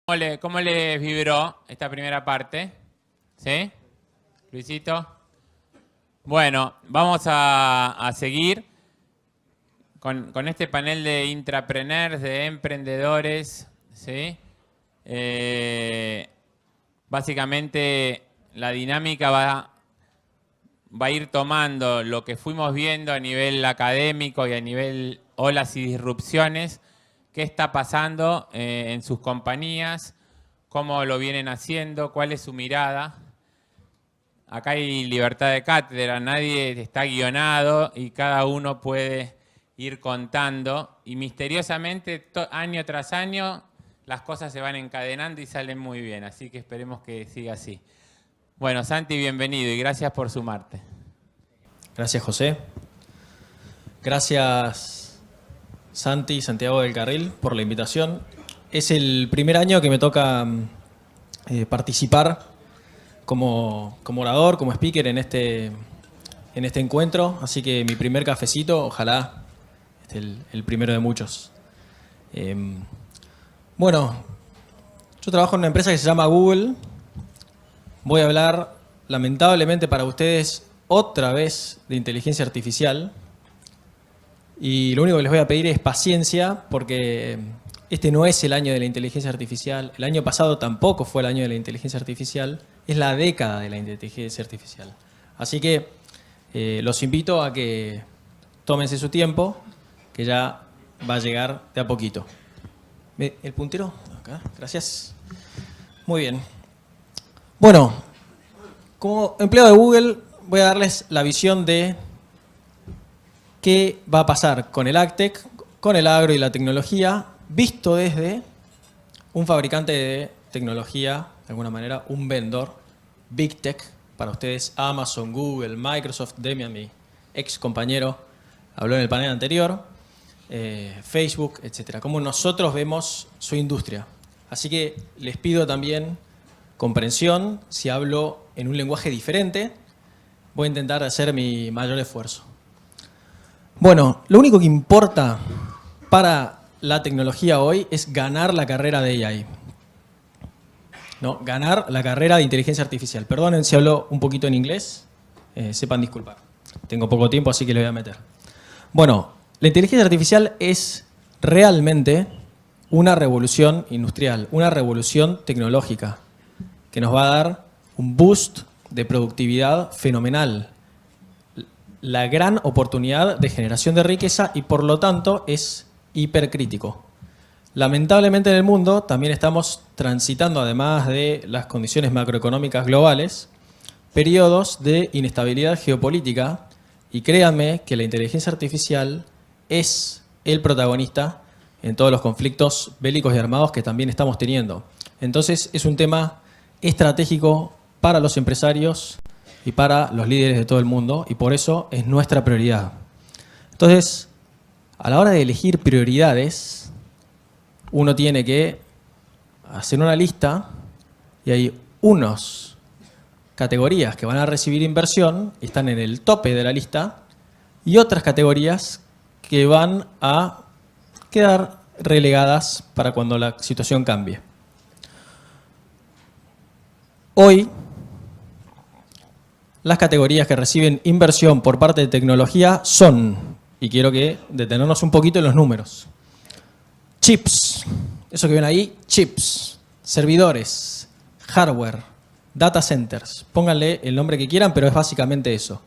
¿Cómo le vibró esta primera parte? ¿Sí? Luisito. Bueno, vamos a seguir con este panel de intrapreneurs, de emprendedores. ¿Sí? Básicamente la dinámica va a ir tomando lo que fuimos viendo a nivel académico y a nivel olas y disrupciones. ¿Qué está pasando en sus compañías? ¿Cómo lo vienen haciendo? ¿Cuál es su mirada? Acá hay libertad de cátedra, nadie está guionado y cada uno puede ir contando. Y misteriosamente, año tras año, las cosas se van encadenando y salen muy bien. Así que esperemos que siga así. Bueno, Santi, bienvenido y gracias por sumarte. Gracias, José. Gracias, Santi, Santiago del Carril, por la invitación. Es el primer año que me toca participar como orador, como speaker en este encuentro. Así que mi primer cafecito, ojalá el primero de muchos. Bueno, yo trabajo en una empresa que se llama Google. Voy a hablar, lamentablemente para ustedes, otra vez de inteligencia artificial. Y lo único que les voy a pedir es paciencia, porque este no es el año de la inteligencia artificial. El año pasado tampoco fue el año de la inteligencia artificial. Es la década de la inteligencia artificial. Así que los invito a que tómense su tiempo, que ya va a llegar de a poquito. ¿El puntero? Acá, gracias. Muy bien. Bueno, como empleado de Google voy a darles la visión de qué va a pasar con el AgTech, con el agro y la tecnología, visto desde un fabricante de tecnología, de alguna manera, un vendor, Big Tech, para ustedes, Amazon, Google, Microsoft, Demian, mi ex compañero, habló en el panel anterior, Facebook, etc. Cómo nosotros vemos su industria. Así que les pido también comprensión si hablo en un lenguaje diferente. Voy a intentar hacer mi mayor esfuerzo. Bueno, lo único que importa para la tecnología hoy es ganar la carrera de AI. ¿No? Ganar la carrera de inteligencia artificial. Perdonen si hablo un poquito en inglés, sepan disculpar. Tengo poco tiempo, así que le voy a meter. Bueno, la inteligencia artificial es realmente una revolución industrial, una revolución tecnológica que nos va a dar un boost de productividad fenomenal. La gran oportunidad de generación de riqueza y por lo tanto es hipercrítico. Lamentablemente en el mundo también estamos transitando, además de las condiciones macroeconómicas globales, periodos de inestabilidad geopolítica y créanme que la inteligencia artificial es el protagonista en todos los conflictos bélicos y armados que también estamos teniendo. Entonces es un tema estratégico para los empresarios y para los líderes de todo el mundo, y por eso es nuestra prioridad. Entonces, a la hora de elegir prioridades, uno tiene que hacer una lista y hay unas categorías que van a recibir inversión, están en el tope de la lista, y otras categorías que van a quedar relegadas para cuando la situación cambie. Hoy, las categorías que reciben inversión por parte de tecnología son, y quiero que detenernos un poquito en los números, chips, eso que ven ahí, chips, servidores, hardware, data centers, pónganle el nombre que quieran, pero es básicamente eso.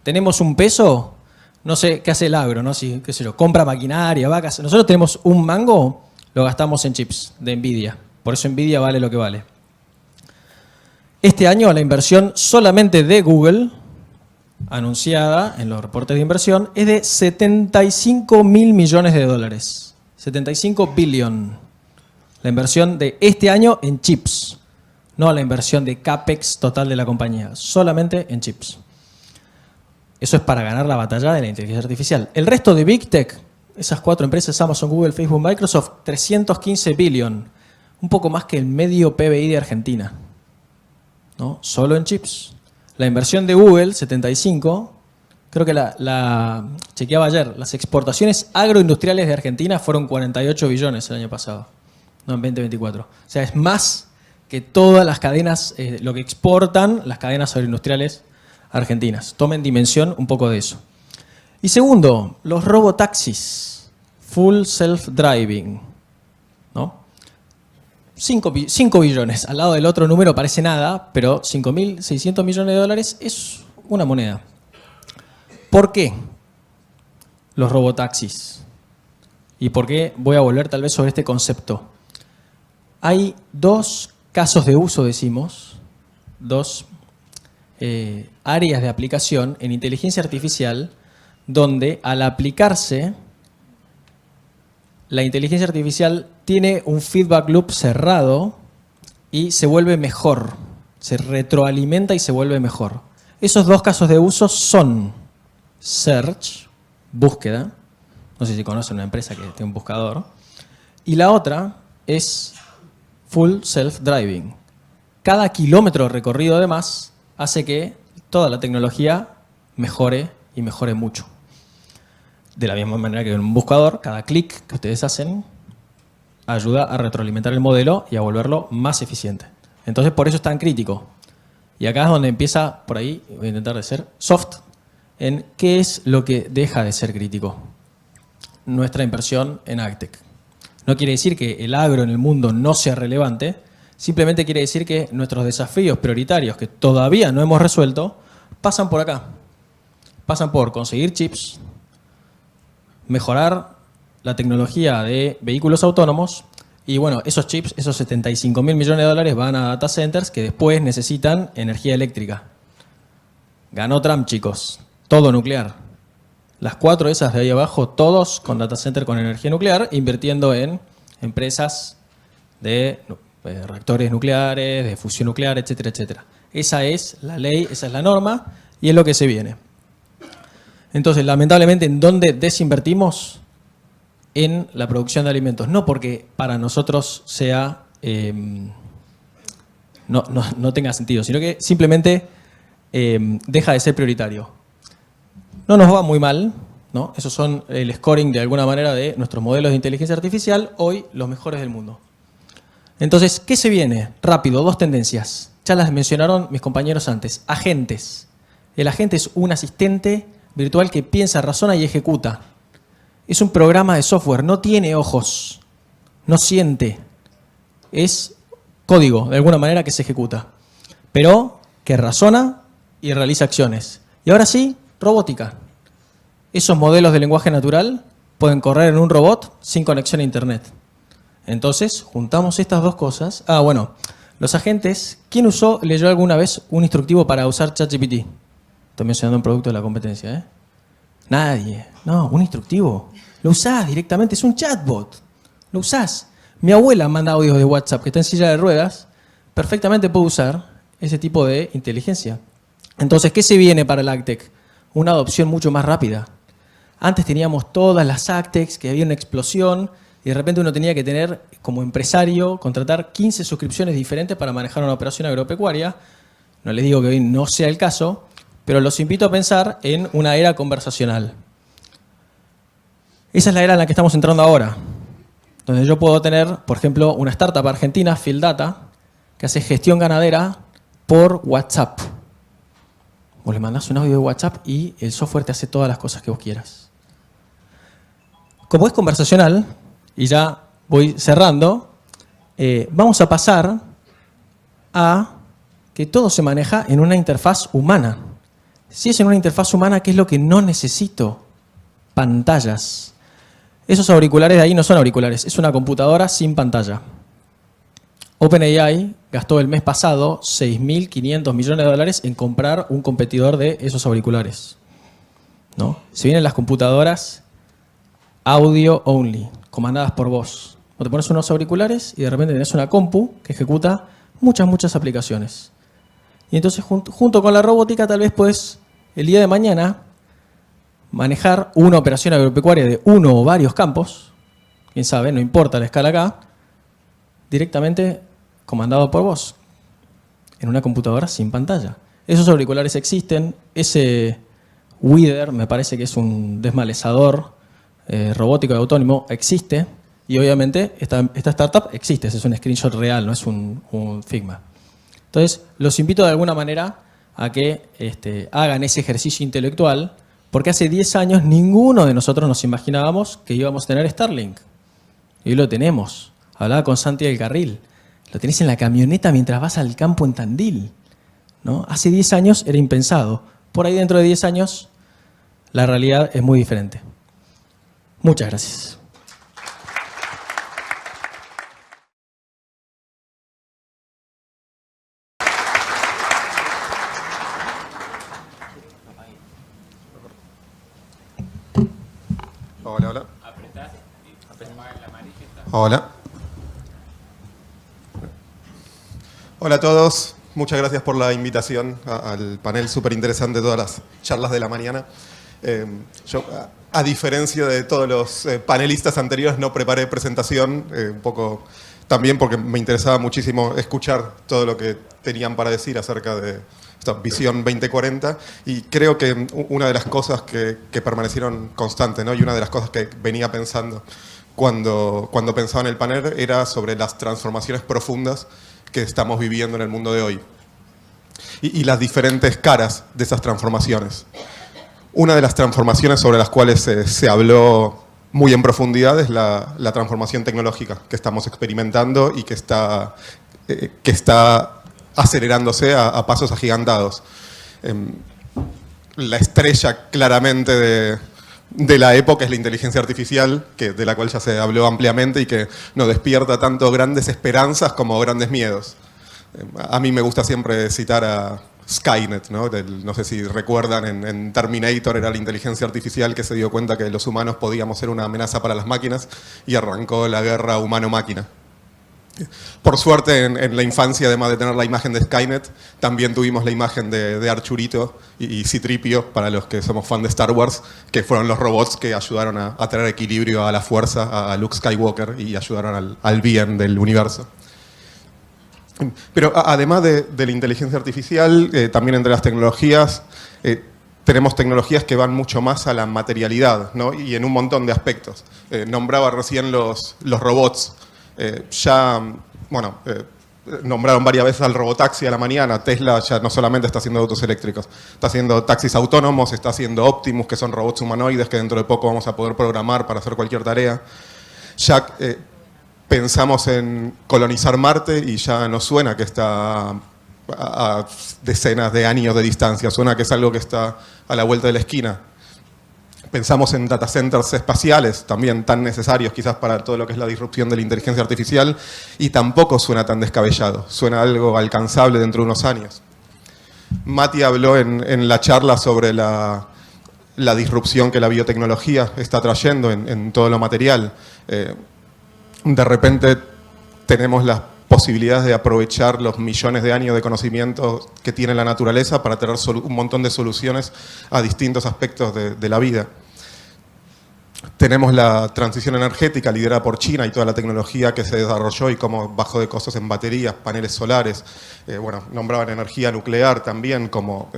Tenemos un peso, no sé qué hace el agro, ¿no? Si, qué sé yo, compra maquinaria, vacas. Nosotros tenemos un mango, lo gastamos en chips de Nvidia, por eso Nvidia vale lo que vale. Este año la inversión solamente de Google, anunciada en los reportes de inversión, es de 75 mil millones de dólares. 75 billion. La inversión de este año en chips, no la inversión de CAPEX total de la compañía, solamente en chips. Eso es para ganar la batalla de la inteligencia artificial. El resto de Big Tech, esas 4 empresas, Amazon, Google, Facebook, Microsoft, 315 billion. Un poco más que el medio PBI de Argentina. ¿No? Solo en chips. La inversión de Google, 75, creo que la chequeaba ayer, las exportaciones agroindustriales de Argentina fueron 48 billones el año pasado. no en 2024. O sea, es más que todas las cadenas, lo que exportan las cadenas agroindustriales argentinas. Tomen dimensión un poco de eso. Y segundo, los robotaxis, full self-driving, ¿no? 5 billones. Al lado del otro número parece nada, pero 5.600 millones de dólares es una moneda. ¿Por qué los robotaxis? ¿Y por qué voy a volver tal vez sobre este concepto? Hay dos casos de uso, decimos, dos áreas de aplicación en inteligencia artificial donde al aplicarse la inteligencia artificial tiene un feedback loop cerrado y se vuelve mejor, se retroalimenta y se vuelve mejor. Esos dos casos de uso son search, búsqueda, no sé si conocen una empresa que tiene un buscador, y la otra es full self-driving. Cada kilómetro recorrido además hace que toda la tecnología mejore y mejore mucho. De la misma manera que en un buscador, cada clic que ustedes hacen ayuda a retroalimentar el modelo y a volverlo más eficiente. Entonces, por eso es tan crítico. Y acá es donde empieza, por ahí, voy a intentar de ser soft, en qué es lo que deja de ser crítico. Nuestra inversión en AgTech. No quiere decir que el agro en el mundo no sea relevante, simplemente quiere decir que nuestros desafíos prioritarios que todavía no hemos resuelto pasan por acá. Pasan por conseguir chips, mejorar la tecnología de vehículos autónomos y bueno, esos chips, esos 75.000 millones de dólares van a data centers que después necesitan energía eléctrica. Ganó Trump, chicos. Todo nuclear. Las 4 esas de ahí abajo, todos con data center con energía nuclear, invirtiendo en empresas de reactores nucleares, de fusión nuclear, etcétera, etcétera. Esa es la ley, esa es la norma y es lo que se viene. Entonces, lamentablemente, ¿en dónde desinvertimos? En la producción de alimentos. No porque para nosotros sea no tenga sentido, sino que simplemente deja de ser prioritario. No nos va muy mal, ¿no? Esos son el scoring de alguna manera de nuestros modelos de inteligencia artificial, hoy los mejores del mundo. Entonces, ¿qué se viene? Rápido, 2 tendencias. Ya las mencionaron mis compañeros antes. Agentes. El agente es un asistente virtual que piensa, razona y ejecuta. Es un programa de software, no tiene ojos, no siente. Es código, de alguna manera, que se ejecuta. Pero que razona y realiza acciones. Y ahora sí, robótica. Esos modelos de lenguaje natural pueden correr en un robot sin conexión a internet. Entonces, juntamos estas dos cosas. Ah, bueno, los agentes. ¿Quién leyó alguna vez un instructivo para usar ChatGPT? Estoy mencionando un producto de la competencia, ¿eh? Nadie. No, un instructivo. Lo usás directamente, es un chatbot. Lo usás. Mi abuela manda audios de WhatsApp que está en silla de ruedas. Perfectamente puede usar ese tipo de inteligencia. Entonces, ¿qué se viene para el AgTech? Una adopción mucho más rápida. Antes teníamos todas las AgTechs, que había una explosión, y de repente uno tenía que tener, como empresario, contratar 15 suscripciones diferentes para manejar una operación agropecuaria. No les digo que hoy no sea el caso, pero los invito a pensar en una era conversacional. Esa es la era en la que estamos entrando ahora, donde yo puedo tener, por ejemplo, una startup argentina, Field Data, que hace gestión ganadera por WhatsApp. Vos le mandás un audio de WhatsApp y el software te hace todas las cosas que vos quieras. Como es conversacional, y ya voy cerrando, vamos a pasar a que todo se maneja en una interfaz humana. Si es en una interfaz humana, ¿qué es lo que no necesito? Pantallas. Esos auriculares de ahí no son auriculares, es una computadora sin pantalla. OpenAI gastó el mes pasado 6.500 millones de dólares en comprar un competidor de esos auriculares, ¿no? Se vienen las computadoras audio only, comandadas por voz. O te pones unos auriculares y de repente tenés una compu que ejecuta muchas aplicaciones. Y entonces junto con la robótica tal vez puedes el día de mañana manejar una operación agropecuaria de uno o varios campos, quién sabe, no importa la escala acá, directamente comandado por voz, en una computadora sin pantalla. Esos auriculares existen, ese Wither me parece que es un desmalezador robótico y autónomo, existe, Y obviamente esta startup existe, ese es un screenshot real, no es un Figma. Entonces, los invito de alguna manera a que hagan ese ejercicio intelectual, porque hace 10 años ninguno de nosotros nos imaginábamos que íbamos a tener Starlink. Y hoy lo tenemos. Hablaba con Santi del Carril. Lo tenés en la camioneta mientras vas al campo en Tandil, ¿no? Hace 10 años era impensado. Por ahí dentro de 10 años la realidad es muy diferente. Muchas gracias. Hola, hola. Hola. Hola a todos. Muchas gracias por la invitación al panel súper interesante de todas las charlas de la mañana. Yo, a diferencia de todos los panelistas anteriores, no preparé presentación, un poco también porque me interesaba muchísimo escuchar todo lo que tenían para decir acerca de esta visión 2040, y creo que una de las cosas que permanecieron constantes, ¿no? Y una de las cosas que venía pensando cuando pensaba en el panel era sobre las transformaciones profundas que estamos viviendo en el mundo de hoy y las diferentes caras de esas transformaciones. Una de las transformaciones sobre las cuales se habló muy en profundidad es la transformación tecnológica que estamos experimentando y que está acelerándose a pasos agigantados. La estrella claramente de la época es la inteligencia artificial, de la cual ya se habló ampliamente y que nos despierta tanto grandes esperanzas como grandes miedos. A mí me gusta siempre citar a Skynet, ¿no? No sé si recuerdan, en Terminator era la inteligencia artificial que se dio cuenta que los humanos podíamos ser una amenaza para las máquinas y arrancó la guerra humano-máquina. Por suerte, en la infancia, además de tener la imagen de Skynet, también tuvimos la imagen de Arturito y C-3PO, para los que somos fan de Star Wars, que fueron los robots que ayudaron a traer equilibrio a la fuerza, a Luke Skywalker, y ayudaron al bien del universo. Pero además de la inteligencia artificial, también entre las tecnologías, tenemos tecnologías que van mucho más a la materialidad, ¿no? Y en un montón de aspectos. Nombraba recién los robots. Nombraron varias veces al robotaxi a la mañana. Tesla ya no solamente está haciendo autos eléctricos, está haciendo taxis autónomos, está haciendo Optimus, que son robots humanoides que dentro de poco vamos a poder programar para hacer cualquier tarea. Ya pensamos en colonizar Marte y ya nos suena que está a decenas de años de distancia, suena que es algo que está a la vuelta de la esquina. Pensamos en data centers espaciales, también tan necesarios quizás para todo lo que es la disrupción de la inteligencia artificial, y tampoco suena tan descabellado, suena algo alcanzable dentro de unos años. Mati habló en la charla sobre la disrupción que la biotecnología está trayendo en todo lo material. De repente tenemos las posibilidades de aprovechar los millones de años de conocimiento que tiene la naturaleza para tener un montón de soluciones a distintos aspectos de la vida. Tenemos la transición energética liderada por China y toda la tecnología que se desarrolló y cómo bajó de costos en baterías, paneles solares. Nombraban energía nuclear también como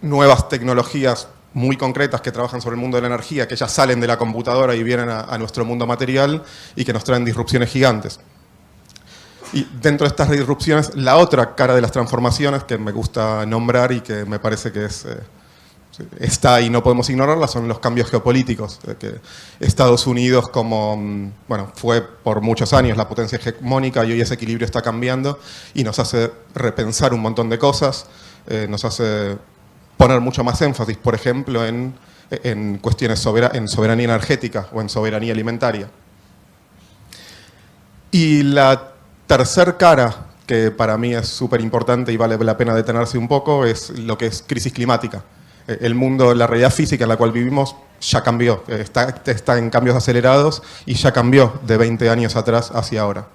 nuevas tecnologías muy concretas que trabajan sobre el mundo de la energía, que ya salen de la computadora y vienen a nuestro mundo material y que nos traen disrupciones gigantes. Y dentro de estas disrupciones, la otra cara de las transformaciones que me gusta nombrar y que me parece que está y no podemos ignorarla son los cambios geopolíticos. Que Estados Unidos, fue por muchos años la potencia hegemónica, y hoy ese equilibrio está cambiando y nos hace repensar un montón de cosas, nos hace poner mucho más énfasis, por ejemplo, en cuestiones en soberanía energética o en soberanía alimentaria. Y la tercer cara, que para mí es súper importante y vale la pena detenerse un poco, es lo que es crisis climática. El mundo, la realidad física en la cual vivimos ya cambió, está en cambios acelerados y ya cambió de 20 años atrás hacia ahora.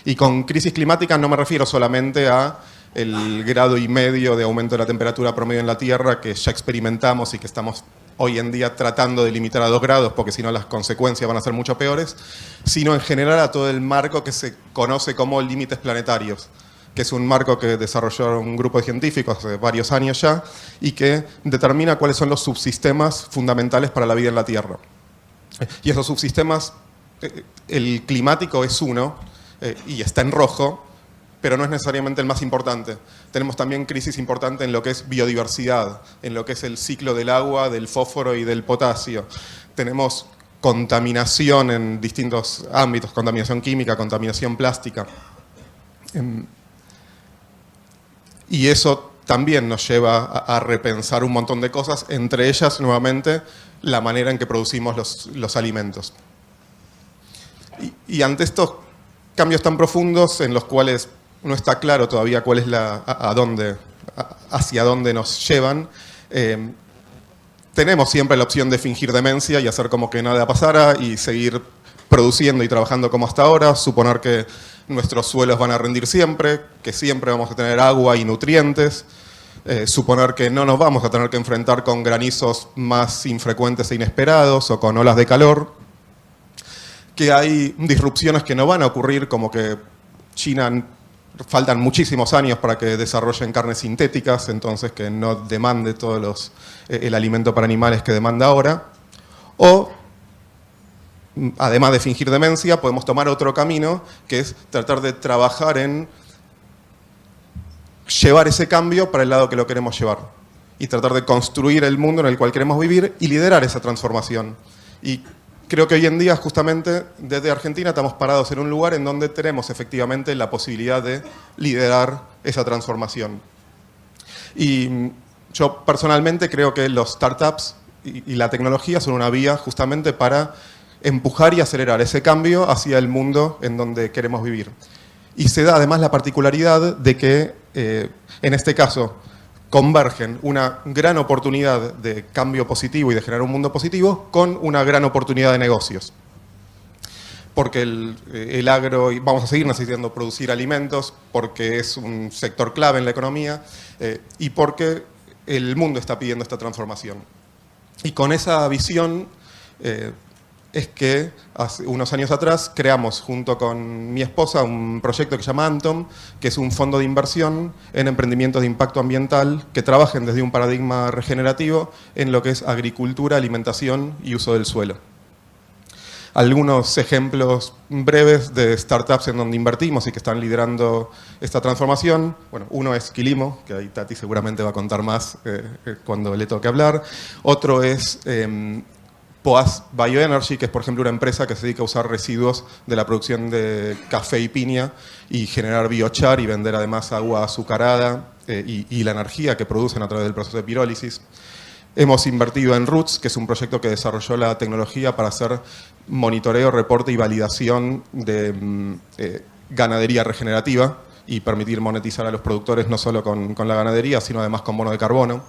Y con crisis climática no me refiero solamente a el 1,5 grados de aumento de la temperatura promedio en la Tierra que ya experimentamos y que estamos hoy en día tratando de limitar a 2 grados, porque si no las consecuencias van a ser mucho peores, sino en general a todo el marco que se conoce como límites planetarios, que es un marco que desarrolló un grupo de científicos hace varios años ya y que determina cuáles son los subsistemas fundamentales para la vida en la Tierra. Y esos subsistemas, el climático es uno y está en rojo, pero no es necesariamente el más importante. Tenemos también crisis importante en lo que es biodiversidad, en lo que es el ciclo del agua, del fósforo y del potasio. Tenemos contaminación en distintos ámbitos, contaminación química, contaminación plástica. Y eso también nos lleva a repensar un montón de cosas, entre ellas, nuevamente, la manera en que producimos los alimentos. Y ante estos cambios tan profundos en los cuales no está claro todavía cuál es hacia dónde nos llevan, tenemos siempre la opción de fingir demencia y hacer como que nada pasara y seguir produciendo y trabajando como hasta ahora, suponer que nuestros suelos van a rendir siempre, que siempre vamos a tener agua y nutrientes, suponer que no nos vamos a tener que enfrentar con granizos más infrecuentes e inesperados o con olas de calor, que hay disrupciones que no van a ocurrir, como que China faltan muchísimos años para que desarrollen carnes sintéticas, entonces que no demande el alimento para animales que demanda ahora. O, además de fingir demencia, podemos tomar otro camino, que es tratar de trabajar en llevar ese cambio para el lado que lo queremos llevar. Y tratar de construir el mundo en el cual queremos vivir y liderar esa transformación. Y creo que hoy en día, justamente, desde Argentina estamos parados en un lugar en donde tenemos efectivamente la posibilidad de liderar esa transformación. Y yo personalmente creo que los startups y la tecnología son una vía justamente para empujar y acelerar ese cambio hacia el mundo en donde queremos vivir. Y se da además la particularidad de que, en este caso, convergen una gran oportunidad de cambio positivo y de generar un mundo positivo con una gran oportunidad de negocios. Porque el agro, vamos a seguir necesitando producir alimentos, porque es un sector clave en la economía y porque el mundo está pidiendo esta transformación. Y con esa visión es que hace unos años atrás creamos junto con mi esposa un proyecto que se llama Antom, que es un fondo de inversión en emprendimientos de impacto ambiental que trabajen desde un paradigma regenerativo en lo que es agricultura, alimentación y uso del suelo. Algunos ejemplos breves de startups en donde invertimos y que están liderando esta transformación. Bueno, uno es Quilimo, que ahí Tati seguramente va a contar más cuando le toque hablar. Otro es Poas Bioenergy, que es, por ejemplo, una empresa que se dedica a usar residuos de la producción de café y piña y generar biochar y vender además agua azucarada y la energía que producen a través del proceso de pirólisis. Hemos invertido en Roots, que es un proyecto que desarrolló la tecnología para hacer monitoreo, reporte y validación de ganadería regenerativa y permitir monetizar a los productores no solo con la ganadería, sino además con bono de carbono.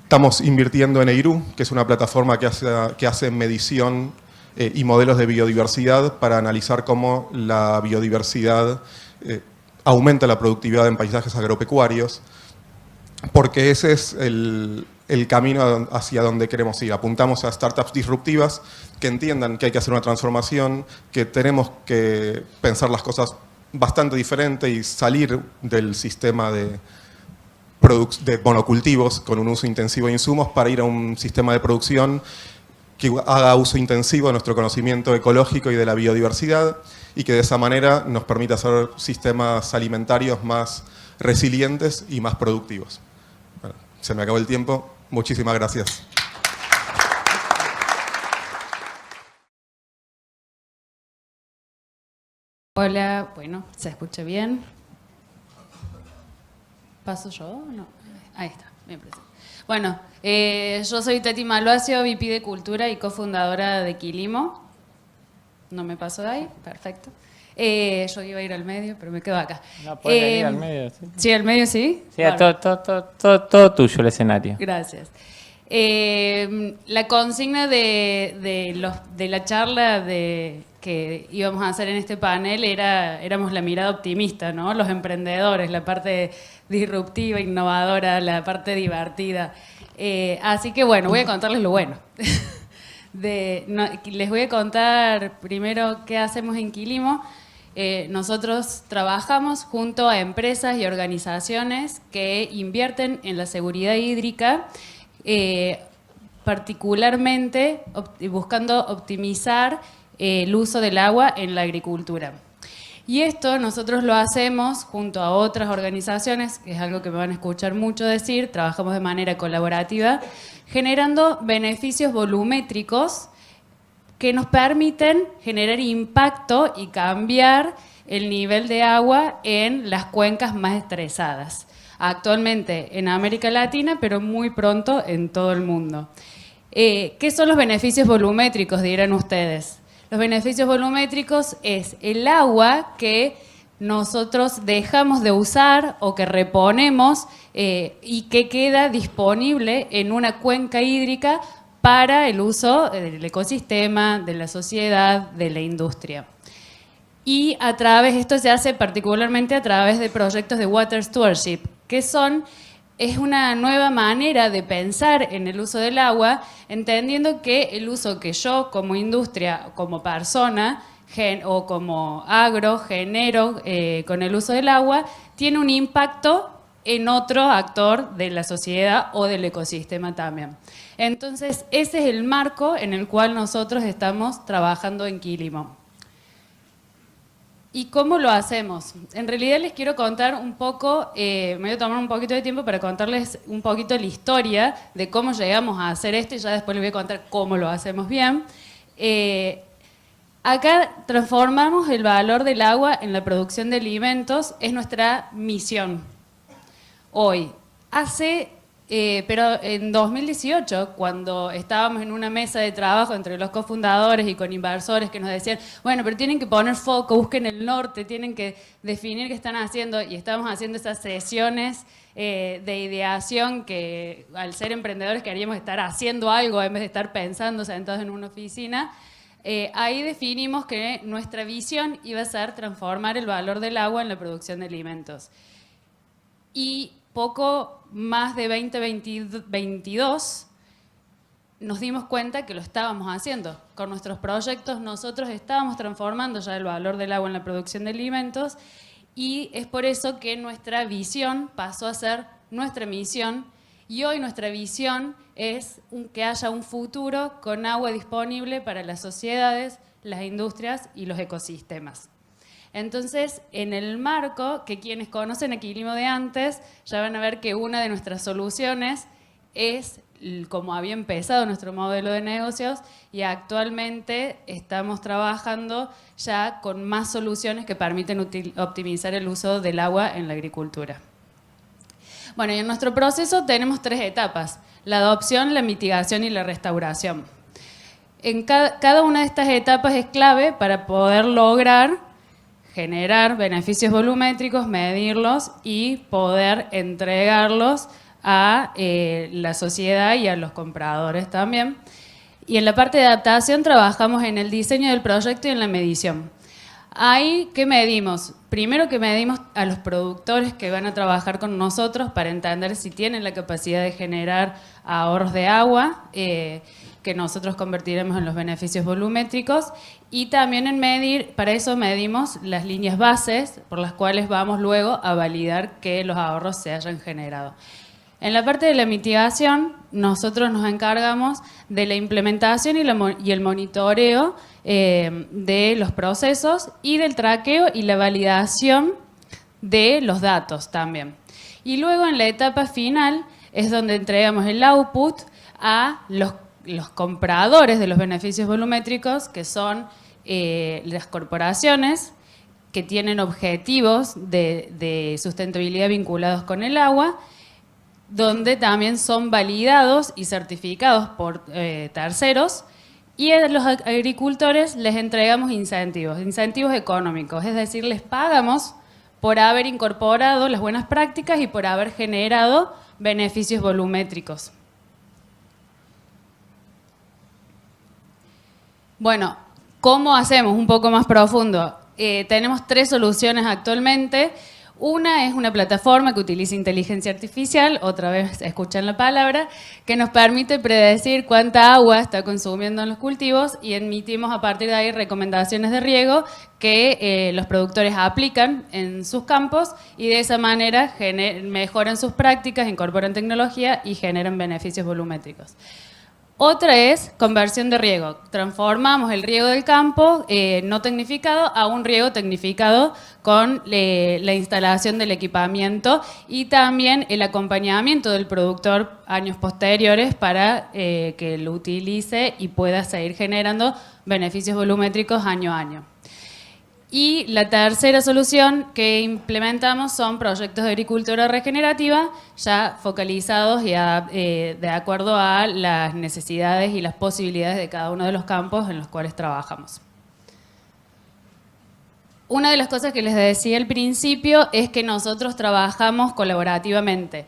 Estamos invirtiendo en EIRU, que es una plataforma que hace medición y modelos de biodiversidad para analizar cómo la biodiversidad aumenta la productividad en paisajes agropecuarios, porque ese es el camino hacia donde queremos ir. Apuntamos a startups disruptivas que entiendan que hay que hacer una transformación, que tenemos que pensar las cosas bastante diferente y salir del sistema de monocultivos con un uso intensivo de insumos para ir a un sistema de producción que haga uso intensivo de nuestro conocimiento ecológico y de la biodiversidad y que de esa manera nos permita hacer sistemas alimentarios más resilientes y más productivos. Bueno, se me acabó el tiempo. Muchísimas gracias. Hola, bueno, ¿se escucha bien? ¿Paso yo o no? Ahí está, bien presente. Bueno, yo soy Tati Malvacio, VP de Cultura y cofundadora de Quilimo. ¿No me paso de ahí? Perfecto. Yo iba a ir al medio, pero me quedo acá. No, puedes venir al medio. Sí, ¿Sí, al medio sí? sí, todo tuyo el escenario. Gracias. La consigna de la charla que íbamos a hacer en este panel éramos la mirada optimista, ¿no? Los emprendedores, la parte disruptiva, innovadora, la parte divertida. Así que bueno, voy a contarles lo bueno. Les voy a contar primero qué hacemos en Quilimo. Nosotros trabajamos junto a empresas y organizaciones que invierten en la seguridad hídrica particularmente buscando optimizar el uso del agua en la agricultura. Y esto nosotros lo hacemos junto a otras organizaciones, que es algo que me van a escuchar mucho decir, trabajamos de manera colaborativa, generando beneficios volumétricos que nos permiten generar impacto y cambiar el nivel de agua en las cuencas más estresadas. Actualmente en América Latina, pero muy pronto en todo el mundo. ¿Qué son los beneficios volumétricos, dirán ustedes? Los beneficios volumétricos es el agua que nosotros dejamos de usar o que reponemos y que queda disponible en una cuenca hídrica para el uso del ecosistema, de la sociedad, de la industria. Y esto se hace particularmente a través de proyectos de water stewardship, que es una nueva manera de pensar en el uso del agua, entendiendo que el uso que yo como industria, como persona o como agro genero con el uso del agua, tiene un impacto en otro actor de la sociedad o del ecosistema también. Entonces, ese es el marco en el cual nosotros estamos trabajando en Quilimo. ¿Y cómo lo hacemos? En realidad les quiero contar un poco, me voy a tomar un poquito de tiempo para contarles un poquito la historia de cómo llegamos a hacer esto y ya después les voy a contar cómo lo hacemos bien. Acá transformamos el valor del agua en la producción de alimentos, es nuestra misión hoy. Pero en 2018, cuando estábamos en una mesa de trabajo entre los cofundadores y con inversores que nos decían, bueno, pero tienen que poner foco, busquen el norte, tienen que definir qué están haciendo, y estábamos haciendo esas sesiones de ideación que al ser emprendedores queríamos estar haciendo algo en vez de estar pensando sentados en una oficina. Ahí definimos que nuestra visión iba a ser transformar el valor del agua en la producción de alimentos. Y poco más de 2022 nos dimos cuenta que lo estábamos haciendo. Con nuestros proyectos nosotros estábamos transformando ya el valor del agua en la producción de alimentos, y es por eso que nuestra visión pasó a ser nuestra misión, y hoy nuestra visión es que haya un futuro con agua disponible para las sociedades, las industrias y los ecosistemas. Entonces, en el marco, que quienes conocen a Quilimo de antes, ya van a ver que una de nuestras soluciones es como había empezado nuestro modelo de negocios, y actualmente estamos trabajando ya con más soluciones que permiten optimizar el uso del agua en la agricultura. Bueno, y en nuestro proceso tenemos 3 etapas: la adopción, la mitigación y la restauración. En cada una de estas etapas es clave para poder lograr generar beneficios volumétricos, medirlos y poder entregarlos a la sociedad y a los compradores también. Y en la parte de adaptación trabajamos en el diseño del proyecto y en la medición. Ahí, ¿qué medimos? Primero que medimos a los productores que van a trabajar con nosotros para entender si tienen la capacidad de generar ahorros de agua, que nosotros convertiremos en los beneficios volumétricos, y también para eso medimos las líneas bases por las cuales vamos luego a validar que los ahorros se hayan generado. En la parte de la mitigación, nosotros nos encargamos de la implementación y el monitoreo de los procesos, y del traqueo y la validación de los datos también. Y luego en la etapa final es donde entregamos el output a los compradores de los beneficios volumétricos, que son las corporaciones que tienen objetivos de sustentabilidad vinculados con el agua, donde también son validados y certificados por terceros, y a los agricultores les entregamos incentivos económicos, es decir, les pagamos por haber incorporado las buenas prácticas y por haber generado beneficios volumétricos. Bueno, ¿cómo hacemos? Un poco más profundo. Tenemos 3 soluciones actualmente. Una es una plataforma que utiliza inteligencia artificial, otra vez escuchan la palabra, que nos permite predecir cuánta agua está consumiendo en los cultivos, y emitimos a partir de ahí recomendaciones de riego que los productores aplican en sus campos, y de esa manera mejoran sus prácticas, incorporan tecnología y generan beneficios volumétricos. Otra es conversión de riego. Transformamos el riego del campo no tecnificado a un riego tecnificado con la instalación del equipamiento y también el acompañamiento del productor años posteriores para que lo utilice y pueda seguir generando beneficios volumétricos año a año. Y la tercera solución que implementamos son proyectos de agricultura regenerativa ya focalizados ya de acuerdo a las necesidades y las posibilidades de cada uno de los campos en los cuales trabajamos. Una de las cosas que les decía al principio es que nosotros trabajamos colaborativamente.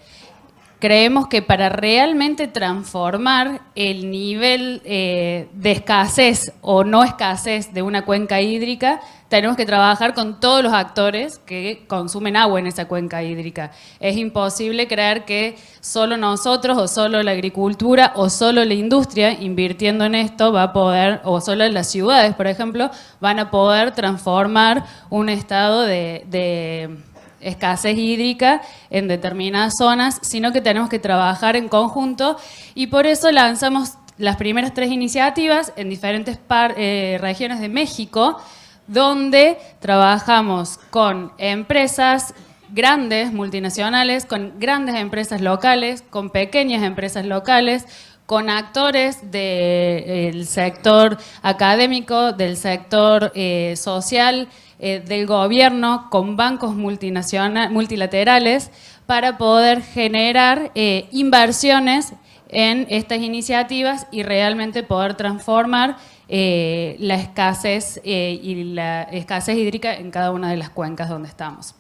Creemos que para realmente transformar el nivel de escasez o no escasez de una cuenca hídrica, tenemos que trabajar con todos los actores que consumen agua en esa cuenca hídrica. Es imposible creer que solo nosotros o solo la agricultura o solo la industria invirtiendo en esto va a poder, o solo las ciudades, por ejemplo, van a poder transformar un estado de escasez hídrica en determinadas zonas, sino que tenemos que trabajar en conjunto y por eso lanzamos las primeras 3 iniciativas en diferentes regiones de México, donde trabajamos con empresas grandes, multinacionales, con grandes empresas locales, con pequeñas empresas locales, con actores del sector académico, del sector social, del gobierno, con bancos multilaterales, para poder generar inversiones en estas iniciativas y realmente poder transformar la escasez y la escasez hídrica en cada una de las cuencas donde estamos.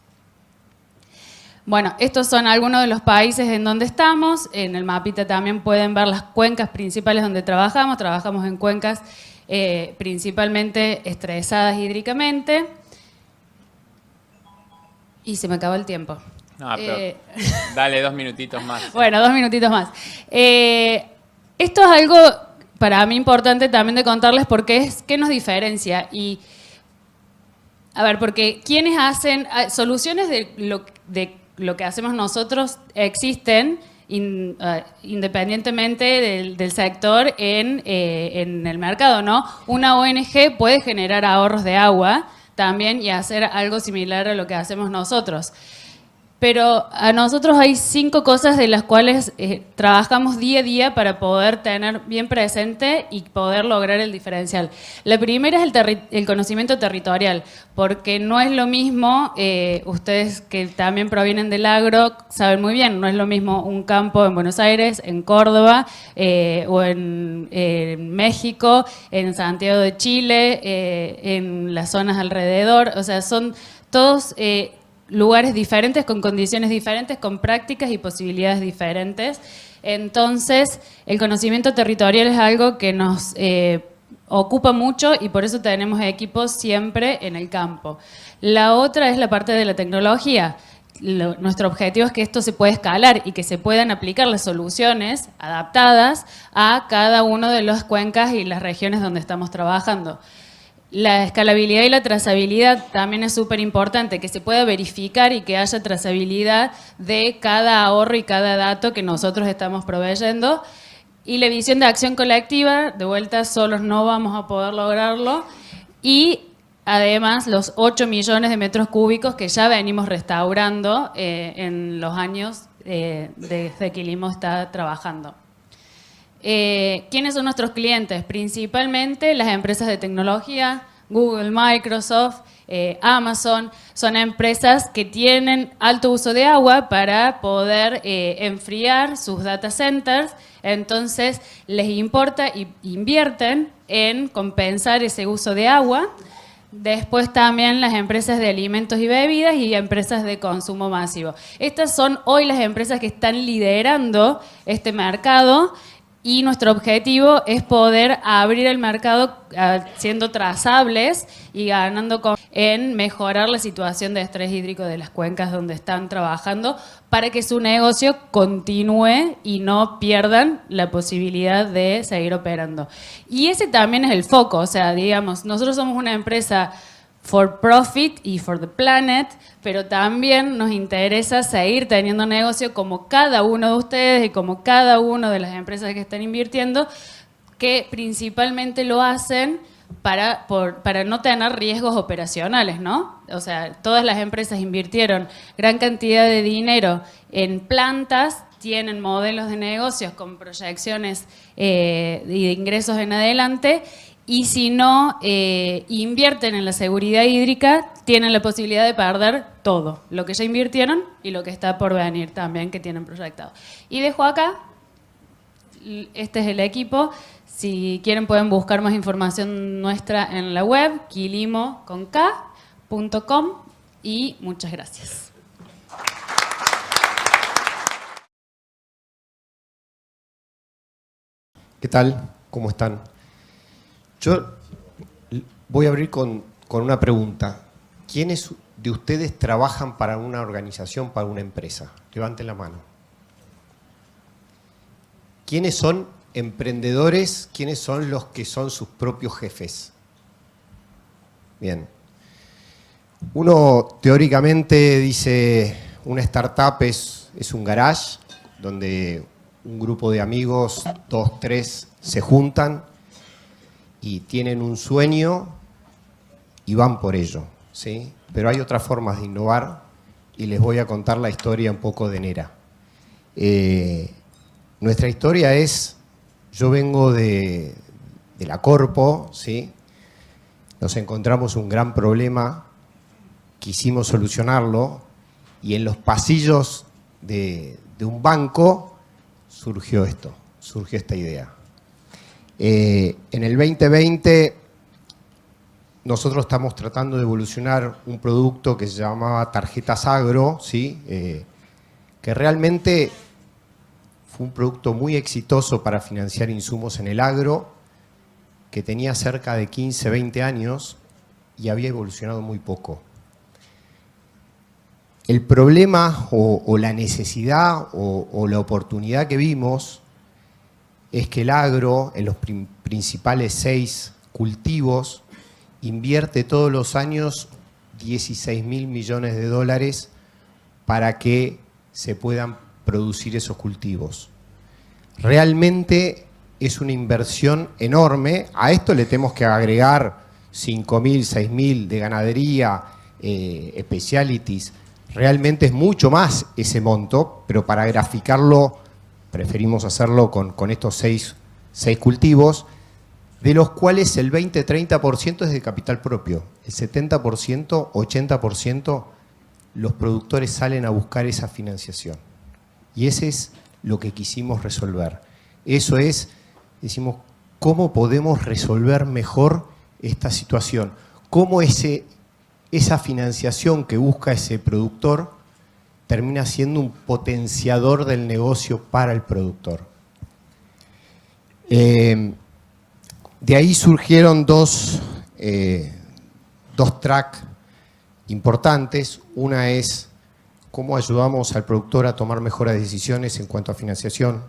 Bueno, estos son algunos de los países en donde estamos. En el mapita también pueden ver las cuencas principales donde trabajamos. Trabajamos en cuencas principalmente estresadas hídricamente. Y se me acabó el tiempo. No, pero dale 2 minutitos más. Bueno, 2 minutitos más. Esto es algo para mí importante también de contarles porque es qué nos diferencia. Y, a ver, porque quienes hacen soluciones de lo que hacemos nosotros existen independientemente del sector en el mercado, ¿no? Una ONG puede generar ahorros de agua también y hacer algo similar a lo que hacemos nosotros. Pero a nosotros hay 5 cosas de las cuales trabajamos día a día para poder tener bien presente y poder lograr el diferencial. La primera es el conocimiento territorial, porque no es lo mismo, ustedes que también provienen del agro saben muy bien, no es lo mismo un campo en Buenos Aires, en Córdoba o en México, en Santiago de Chile, en las zonas alrededor, o sea, son todos lugares diferentes, con condiciones diferentes, con prácticas y posibilidades diferentes. Entonces, el conocimiento territorial es algo que nos ocupa mucho y por eso tenemos equipos siempre en el campo. La otra es la parte de la tecnología. Nuestro objetivo es que esto se pueda escalar y que se puedan aplicar las soluciones adaptadas a cada una de las cuencas y las regiones donde estamos trabajando. La escalabilidad y la trazabilidad también es súper importante, que se pueda verificar y que haya trazabilidad de cada ahorro y cada dato que nosotros estamos proveyendo. Y la visión de acción colectiva, de vuelta, solos no vamos a poder lograrlo. Y además los 8 millones de metros cúbicos que ya venimos restaurando en los años desde que Limo está trabajando. ¿Quiénes son nuestros clientes? Principalmente las empresas de tecnología, Google, Microsoft, Amazon. Son empresas que tienen alto uso de agua para poder enfriar sus data centers. Entonces les importa y invierten en compensar ese uso de agua. Después también las empresas de alimentos y bebidas y empresas de consumo masivo. Estas son hoy las empresas que están liderando este mercado. Y nuestro objetivo es poder abrir el mercado siendo trazables y ganando en mejorar la situación de estrés hídrico de las cuencas donde están trabajando para que su negocio continúe y no pierdan la posibilidad de seguir operando. Y ese también es el foco, o sea, digamos, nosotros somos una empresa for profit y for the planet, pero también nos interesa seguir teniendo negocio como cada uno de ustedes y como cada una de las empresas que están invirtiendo, que principalmente lo hacen para no tener riesgos operacionales, ¿no? O sea, todas las empresas invirtieron gran cantidad de dinero en plantas, tienen modelos de negocios con proyecciones de ingresos en adelante, y si no invierten en la seguridad hídrica, tienen la posibilidad de perder todo, lo que ya invirtieron y lo que está por venir también, que tienen proyectado. Y dejo acá, este es el equipo. Si quieren pueden buscar más información nuestra en la web, quilimo.com, y muchas gracias. ¿Qué tal? ¿Cómo están? Yo voy a abrir con una pregunta. ¿Quiénes de ustedes trabajan para una organización, para una empresa? Levanten la mano. ¿Quiénes son emprendedores? ¿Quiénes son los que son sus propios jefes? Bien. Uno teóricamente dice una startup es un garage donde un grupo de amigos, 2, 3, se juntan y tienen un sueño y van por ello, ¿sí? Pero hay otras formas de innovar y les voy a contar la historia un poco de Nera. Nuestra historia es, yo vengo de la Corpo, ¿sí? Nos encontramos un gran problema, quisimos solucionarlo y en los pasillos de un banco surgió esta idea. En el 2020 nosotros estamos tratando de evolucionar un producto que se llamaba Tarjetas Agro, ¿sí? Que realmente fue un producto muy exitoso para financiar insumos en el agro, que tenía cerca de 15, 20 años y había evolucionado muy poco. El problema o la necesidad o la oportunidad que vimos es que el agro, en los principales 6 cultivos, invierte todos los años 16.000 millones de dólares para que se puedan producir esos cultivos. Realmente es una inversión enorme. A esto le tenemos que agregar 5.000, 6.000 de ganadería, specialities. Realmente es mucho más ese monto, pero para graficarlo preferimos hacerlo con estos 6 cultivos, de los cuales el 20-30% es de capital propio. El 70%, 80% los productores salen a buscar esa financiación. Y ese es lo que quisimos resolver. Eso es, decimos, ¿cómo podemos resolver mejor esta situación? ¿Cómo esa financiación que busca ese productor termina siendo un potenciador del negocio para el productor? De ahí surgieron dos tracks importantes. Una es cómo ayudamos al productor a tomar mejores decisiones en cuanto a financiación,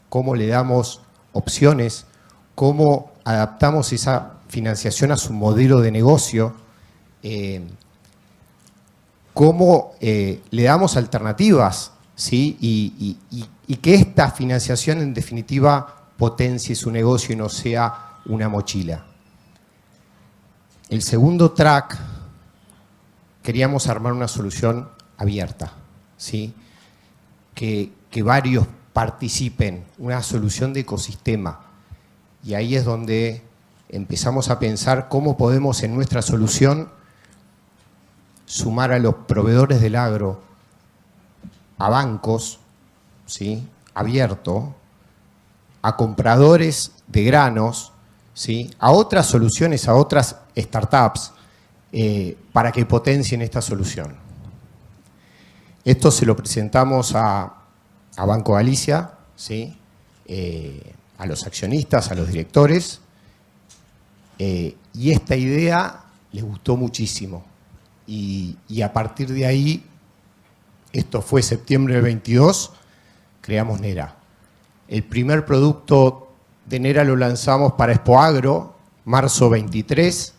cómo le damos opciones, cómo adaptamos esa financiación a su modelo de negocio, cómo le damos alternativas, ¿sí? Y que esta financiación en definitiva potencie su negocio y no sea una mochila. El segundo track, queríamos armar una solución abierta, ¿sí? Que varios participen, una solución de ecosistema. Y ahí es donde empezamos a pensar cómo podemos en nuestra solución sumar a los proveedores del agro, a bancos, ¿sí? Abierto, a compradores de granos, ¿sí? A otras soluciones, a otras startups, para que potencien esta solución. Esto se lo presentamos a Banco Galicia, ¿sí? A los accionistas, a los directores, y esta idea les gustó muchísimo. Y a partir de ahí, esto fue septiembre del 22, creamos Nera. El primer producto de Nera lo lanzamos para Expoagro, marzo 23.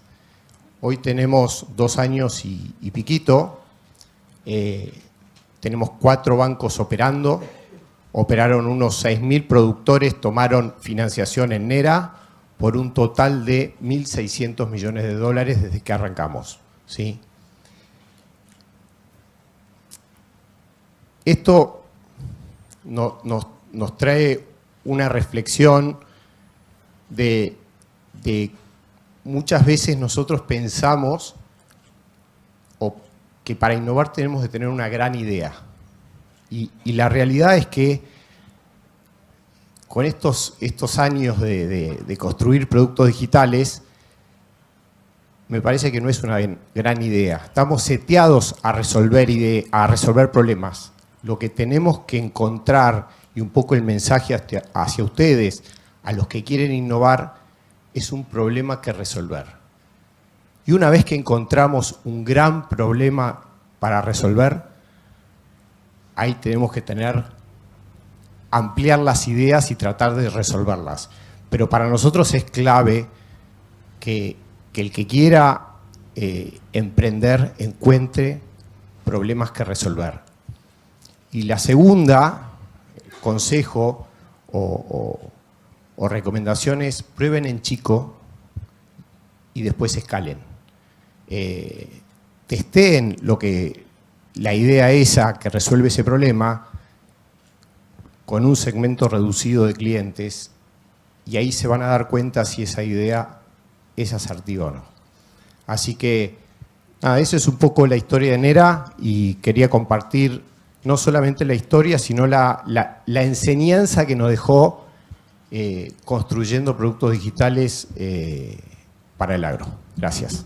Hoy tenemos 2 años y piquito. Tenemos 4 bancos operando. Operaron unos 6.000 productores, tomaron financiación en Nera. por un total de 1.600 millones de dólares desde que arrancamos, ¿sí? Esto nos trae una reflexión de muchas veces nosotros pensamos que para innovar tenemos que tener una gran idea. Y la realidad es que con estos años de construir productos digitales, me parece que no es una gran idea. Estamos seteados a resolver problemas. Lo que tenemos que encontrar, y un poco el mensaje hacia ustedes, a los que quieren innovar, es un problema que resolver. Y una vez que encontramos un gran problema para resolver, ahí tenemos que ampliar las ideas y tratar de resolverlas. Pero para nosotros es clave que el que quiera emprender encuentre problemas que resolver. Y la segunda consejo o recomendación es prueben en chico y después escalen. Testeen la idea esa que resuelve ese problema con un segmento reducido de clientes y ahí se van a dar cuenta si esa idea es asertiva o no. Así que, nada, esa es un poco la historia de Nera y quería compartir no solamente la historia, sino la enseñanza que nos dejó construyendo productos digitales para el agro. Gracias.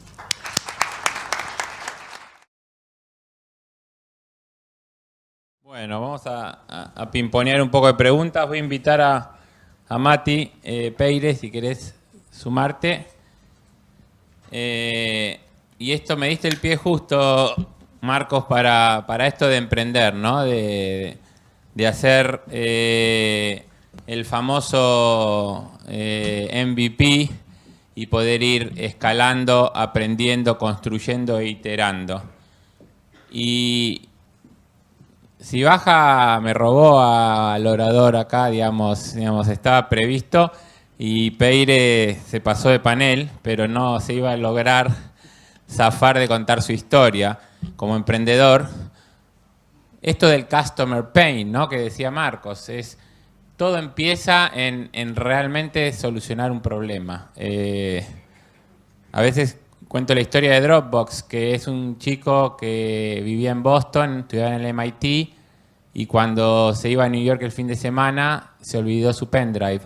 Bueno, vamos a pimponear un poco de preguntas. Voy a invitar a Mati Peire, si querés sumarte. Y esto me diste el pie justo, Marcos, para esto de emprender, ¿no? De hacer el famoso MVP y poder ir escalando, aprendiendo, construyendo e iterando. Y si Baja me robó al orador acá, digamos, estaba previsto y Peire se pasó de panel, pero no se iba a lograr zafar de contar su historia como emprendedor. Esto del customer pain, ¿no? Que decía Marcos, todo empieza en realmente solucionar un problema. A veces cuento la historia de Dropbox, que es un chico que vivía en Boston, estudiaba en el MIT, y cuando se iba a New York el fin de semana, se olvidó su pendrive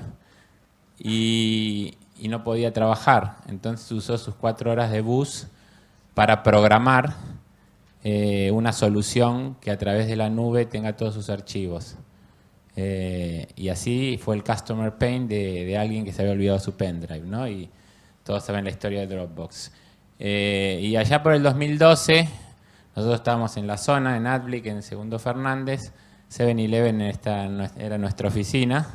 y no podía trabajar. Entonces usó sus 4 horas de bus para programar una solución que a través de la nube tenga todos sus archivos. Y así fue el customer pain de alguien que se había olvidado su pendrive, ¿no? Y todos saben la historia de Dropbox. Y allá por el 2012, nosotros estábamos en la zona, en Adblick, en Segundo Fernández. 7-Eleven era nuestra oficina.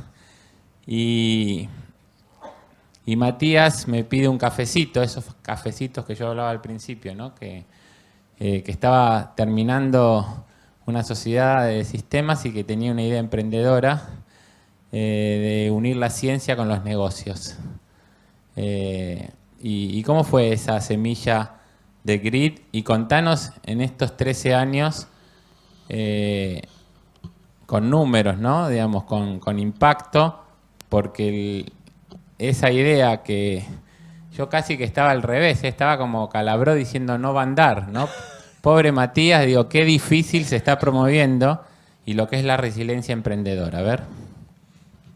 Y Matías me pide un cafecito, esos cafecitos que yo hablaba al principio, ¿no? Que estaba terminando una sociedad de sistemas y que tenía una idea emprendedora de unir la ciencia con los negocios. ¿Y cómo fue esa semilla de Grid? Y contanos en estos 13 años, con números, ¿no? Digamos, con impacto, porque esa idea que yo casi que estaba al revés, estaba como Calabró diciendo no va a andar, ¿no? Pobre Matías, digo, qué difícil se está promoviendo y lo que es la resiliencia emprendedora. A ver.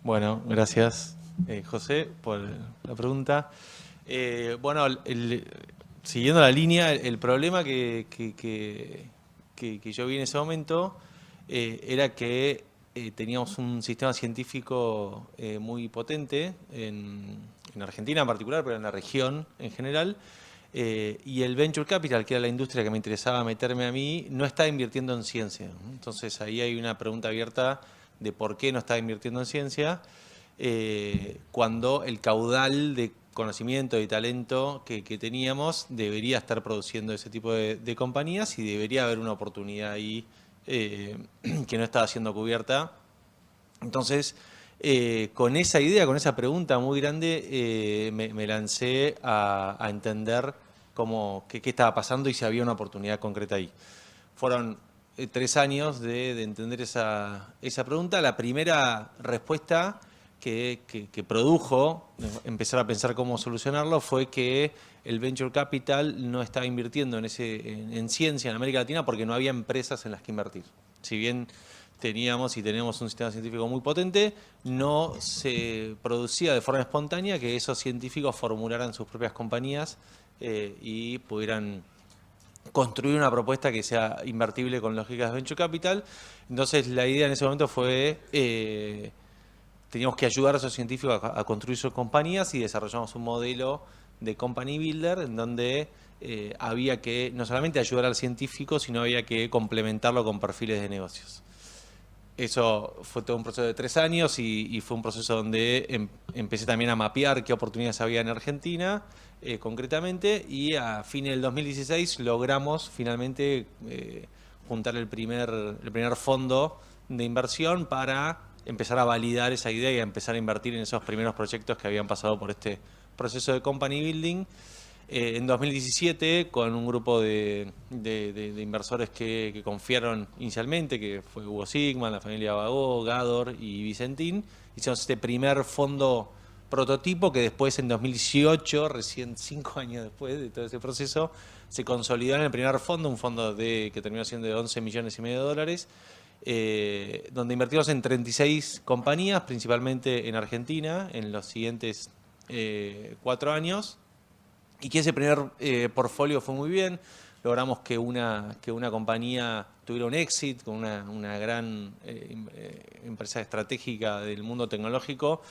Bueno, gracias, José, por la pregunta. Bueno, siguiendo la línea, el problema que yo vi en ese momento era que teníamos un sistema científico muy potente en Argentina en particular, pero en la región en general, y el Venture Capital, que era la industria que me interesaba meterme a mí, no estaba invirtiendo en ciencia. Entonces ahí hay una pregunta abierta de por qué no estaba invirtiendo en ciencia, cuando el caudal de conocimiento y talento que teníamos debería estar produciendo ese tipo de compañías y debería haber una oportunidad ahí que no estaba siendo cubierta. Entonces, Con esa idea, con esa pregunta muy grande, me lancé a entender qué estaba pasando y si había una oportunidad concreta ahí. Fueron 3 años de entender esa pregunta. La primera respuesta que produjo empezar a pensar cómo solucionarlo fue que el Venture Capital no estaba invirtiendo en ciencia en América Latina porque no había empresas en las que invertir. Si bien teníamos y tenemos un sistema científico muy potente, no se producía de forma espontánea que esos científicos formularan sus propias compañías y pudieran construir una propuesta que sea invertible con lógicas de Venture Capital. Entonces la idea en ese momento fue, teníamos que ayudar a esos científicos a construir sus compañías y desarrollamos un modelo de company builder en donde había que no solamente ayudar al científico, sino había que complementarlo con perfiles de negocios. Eso fue todo un proceso de 3 años y fue un proceso donde empecé también a mapear qué oportunidades había en Argentina, concretamente, y a fines del 2016 logramos finalmente juntar el primer fondo de inversión para empezar a validar esa idea y a empezar a invertir en esos primeros proyectos que habían pasado por este proceso de company building. En 2017, con un grupo de inversores que confiaron inicialmente, que fue Hugo Sigman, la familia Bagó, Gador y Vicentín, hicimos este primer fondo prototipo que después en 2018, recién 5 años después de todo ese proceso, se consolidó en el primer fondo, un fondo que terminó siendo de 11,5 millones de dólares, donde invertimos en 36 compañías, principalmente en Argentina, en los siguientes 4 años. Y que ese primer portfolio fue muy bien. Logramos que una compañía tuviera un exit con una gran empresa estratégica del mundo tecnológico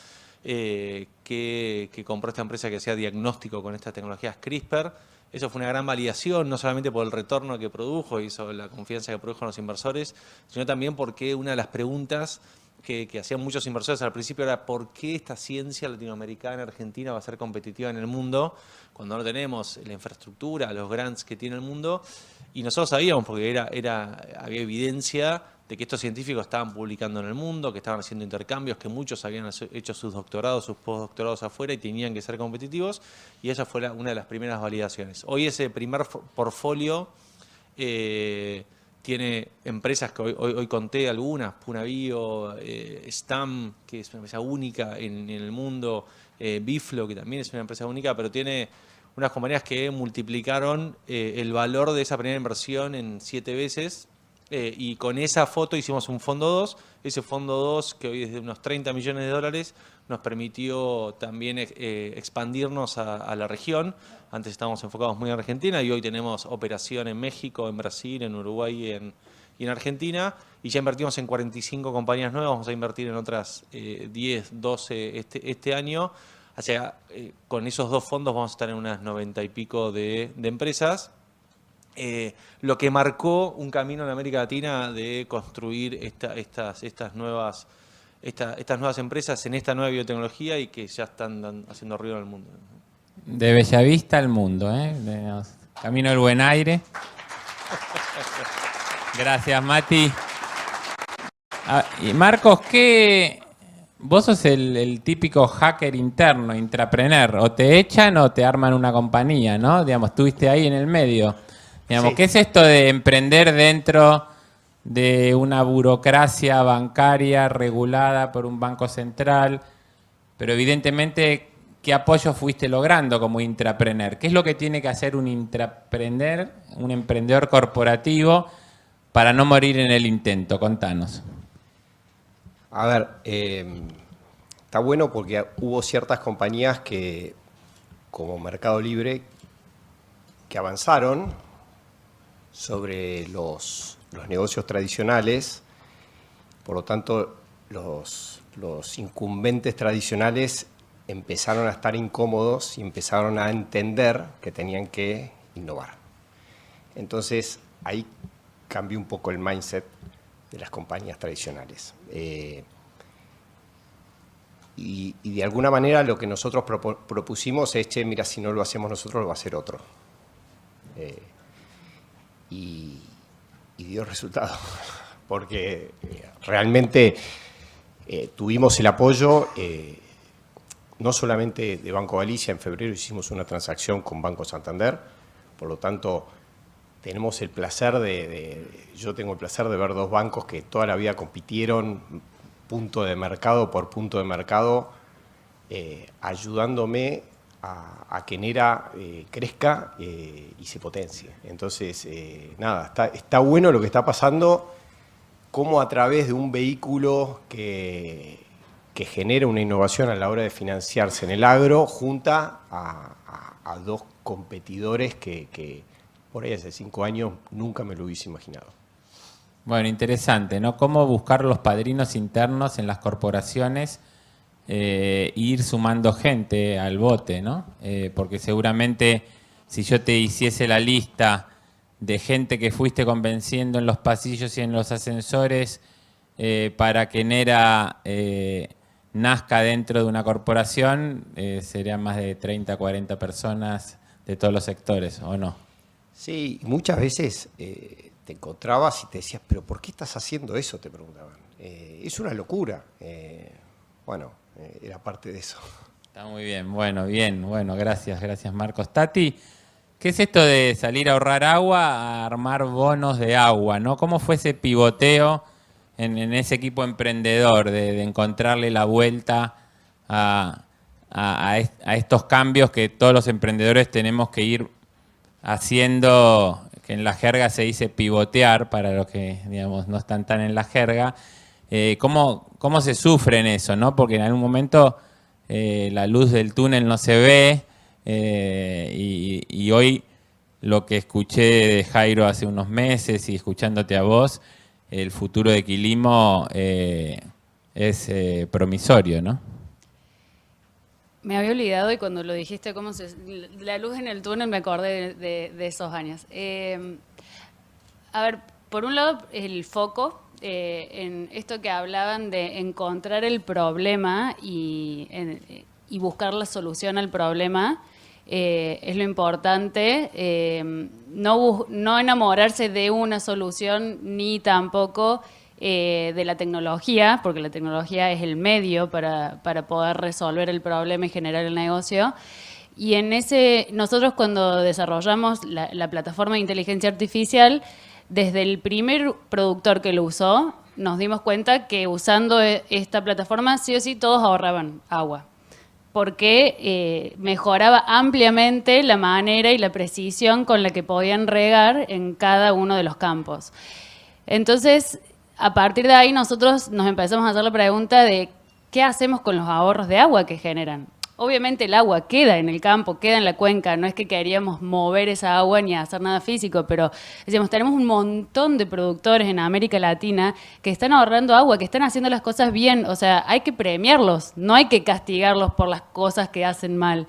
que compró esta empresa que hacía diagnóstico con estas tecnologías CRISPR. Eso fue una gran validación, no solamente por el retorno que produjo y sobre la confianza que produjo en los inversores, sino también porque una de las preguntas que hacían muchos inversores al principio era ¿por qué esta ciencia latinoamericana, argentina, va a ser competitiva en el mundo cuando no tenemos la infraestructura, los grants que tiene el mundo? Y nosotros sabíamos, porque había evidencia de que estos científicos estaban publicando en el mundo, que estaban haciendo intercambios, que muchos habían hecho sus doctorados, sus postdoctorados afuera y tenían que ser competitivos, y esa fue una de las primeras validaciones. Hoy ese primer portfolio tiene empresas que hoy conté algunas, Puna Bio, Stam, que es una empresa única en el mundo, Biflo, que también es una empresa única, pero tiene unas compañías que multiplicaron el valor de esa primera inversión en 7 veces, y con esa foto hicimos un fondo 2. Ese fondo 2, que hoy es de unos 30 millones de dólares, nos permitió también expandirnos a la región. Antes estábamos enfocados muy en Argentina y hoy tenemos operación en México, en Brasil, en Uruguay y en Argentina. Y ya invertimos en 45 compañías nuevas, vamos a invertir en otras 10, 12 este año. O sea, con esos 2 fondos vamos a estar en unas 90 y pico de empresas. Lo que marcó un camino en América Latina de construir estas nuevas empresas en esta nueva biotecnología y que ya están haciendo ruido en el mundo. De Bellavista al mundo, ¿eh? Camino del buen aire. Gracias, Mati. Y Marcos, vos sos el típico hacker interno, intrapreneur. O te echan o te arman una compañía, ¿no? Digamos, estuviste ahí en el medio. Digamos, sí. ¿Qué es esto de emprender dentro de una burocracia bancaria regulada por un banco central? Pero evidentemente, ¿qué apoyo fuiste logrando como intrapreneur? ¿Qué es lo que tiene que hacer un intrapreneur, un emprendedor corporativo, para no morir en el intento? Contanos. A ver, está bueno porque hubo ciertas compañías que, como Mercado Libre, que avanzaron sobre los negocios tradicionales. Por lo tanto, los incumbentes tradicionales empezaron a estar incómodos y empezaron a entender que tenían que innovar. Entonces, ahí cambió un poco el mindset de las compañías tradicionales. Y de alguna manera lo que nosotros propusimos es, che, mira, si no lo hacemos nosotros, lo va a hacer otro. Y dio resultado, porque realmente tuvimos el apoyo no solamente de Banco Galicia. En febrero hicimos una transacción con Banco Santander, por lo tanto tenemos el placer yo tengo el placer de ver dos bancos que toda la vida compitieron punto de mercado por punto de mercado, ayudándome a que Enera crezca y se potencie. Entonces, nada, está bueno lo que está pasando, cómo a través de un vehículo que genera una innovación a la hora de financiarse en el agro, junta a dos competidores que por ahí hace 5 años nunca me lo hubiese imaginado. Bueno, interesante, ¿no? Cómo buscar los padrinos internos en las corporaciones e ir sumando gente al bote, ¿no? Porque seguramente si yo te hiciese la lista de gente que fuiste convenciendo en los pasillos y en los ascensores para que Enera nazca dentro de una corporación, serían más de 30, 40 personas de todos los sectores, ¿o no? Sí, muchas veces te encontrabas y te decías, pero ¿por qué estás haciendo eso? Te preguntaban. Es una locura. Bueno, era parte de eso. Está muy bien, bueno, gracias Marcos. Tati, ¿qué es esto de salir a ahorrar agua a armar bonos de agua, ¿no? ¿Cómo fue ese pivoteo en ese equipo emprendedor de encontrarle la vuelta a estos cambios que todos los emprendedores tenemos que ir haciendo, que en la jerga se dice pivotear, para los que digamos no están tan en la jerga? ¿Cómo se sufre en eso, ¿no? Porque en algún momento la luz del túnel no se ve y hoy lo que escuché de Jairo hace unos meses y escuchándote a vos, el futuro de Quilimo es promisorio, ¿no? Me había olvidado y cuando lo dijiste, la luz en el túnel, me acordé de esos años. A ver, por un lado, el foco en esto que hablaban de encontrar el problema y buscar la solución al problema, es lo importante. No enamorarse de una solución ni tampoco de la tecnología, porque la tecnología es el medio para poder resolver el problema y generar el negocio. Y nosotros cuando desarrollamos la plataforma de inteligencia artificial, desde el primer productor que lo usó, nos dimos cuenta que usando esta plataforma sí o sí todos ahorraban agua, porque mejoraba ampliamente la manera y la precisión con la que podían regar en cada uno de los campos. Entonces, a partir de ahí nosotros nos empezamos a hacer la pregunta de ¿qué hacemos con los ahorros de agua que generan? Obviamente el agua queda en el campo, queda en la cuenca, no es que queríamos mover esa agua ni hacer nada físico, pero decíamos, tenemos un montón de productores en América Latina que están ahorrando agua, que están haciendo las cosas bien, o sea, hay que premiarlos, no hay que castigarlos por las cosas que hacen mal.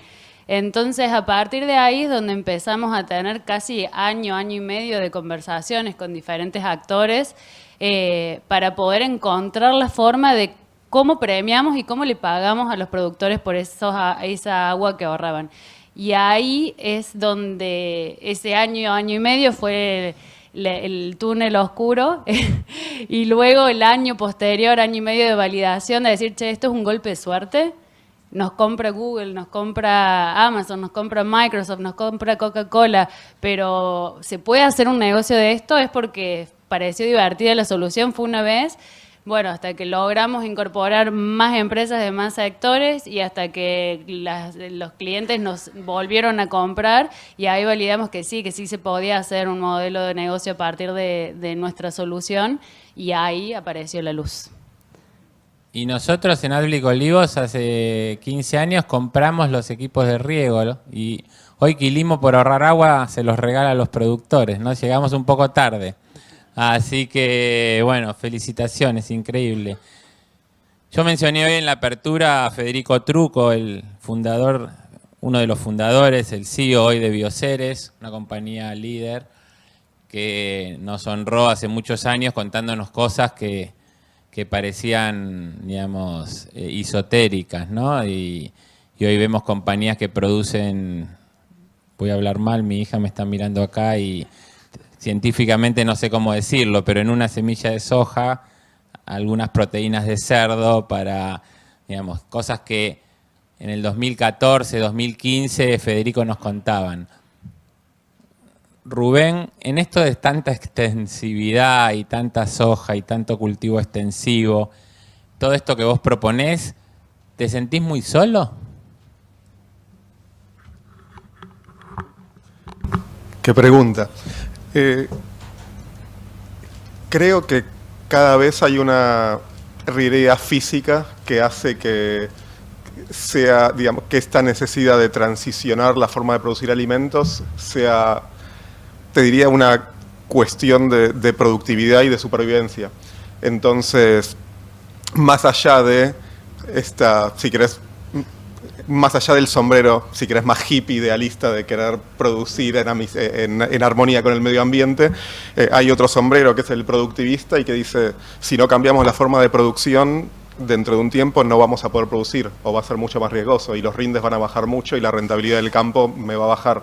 Entonces, a partir de ahí es donde empezamos a tener casi año y medio de conversaciones con diferentes actores para poder encontrar la forma de cómo premiamos y cómo le pagamos a los productores por esa agua que ahorraban. Y ahí es donde ese año y medio fue el túnel oscuro y luego el año posterior, año y medio de validación, de decir, che, esto es un golpe de suerte. Nos compra Google, nos compra Amazon, nos compra Microsoft, nos compra Coca-Cola, pero ¿se puede hacer un negocio de esto? Es porque pareció divertida la solución, fue una vez. Bueno, hasta que logramos incorporar más empresas de más sectores y hasta que los clientes nos volvieron a comprar y ahí validamos que sí se podía hacer un modelo de negocio a partir de nuestra solución y ahí apareció la luz. Y nosotros en Adblick Olivos hace 15 años compramos los equipos de riego, ¿no? Y hoy Quilimo por ahorrar agua se los regala a los productores, ¿no? Llegamos un poco tarde. Así que, bueno, felicitaciones, increíble. Yo mencioné hoy en la apertura a Federico Trucco, el fundador, uno de los fundadores, el CEO hoy de Bioceres, una compañía líder que nos honró hace muchos años contándonos cosas que parecían, digamos, esotéricas, ¿no? Y hoy vemos compañías que producen, voy a hablar mal, mi hija me está mirando acá y científicamente no sé cómo decirlo, pero en una semilla de soja algunas proteínas de cerdo, para, digamos, cosas que en el 2014, 2015 Federico nos contaban. Rubén, en esto de tanta extensividad y tanta soja y tanto cultivo extensivo, todo esto que vos proponés, ¿te sentís muy solo? Qué pregunta. Creo que cada vez hay una realidad física que hace que sea, digamos, que esta necesidad de transicionar la forma de producir alimentos sea, te diría, una cuestión de productividad y de supervivencia. Entonces, más allá de esta, si querés, más allá del sombrero, si querés, más hippie, idealista de querer producir en armonía con el medio ambiente, hay otro sombrero que es el productivista y que dice, si no cambiamos la forma de producción, dentro de un tiempo no vamos a poder producir o va a ser mucho más riesgoso y los rindes van a bajar mucho y la rentabilidad del campo me va a bajar.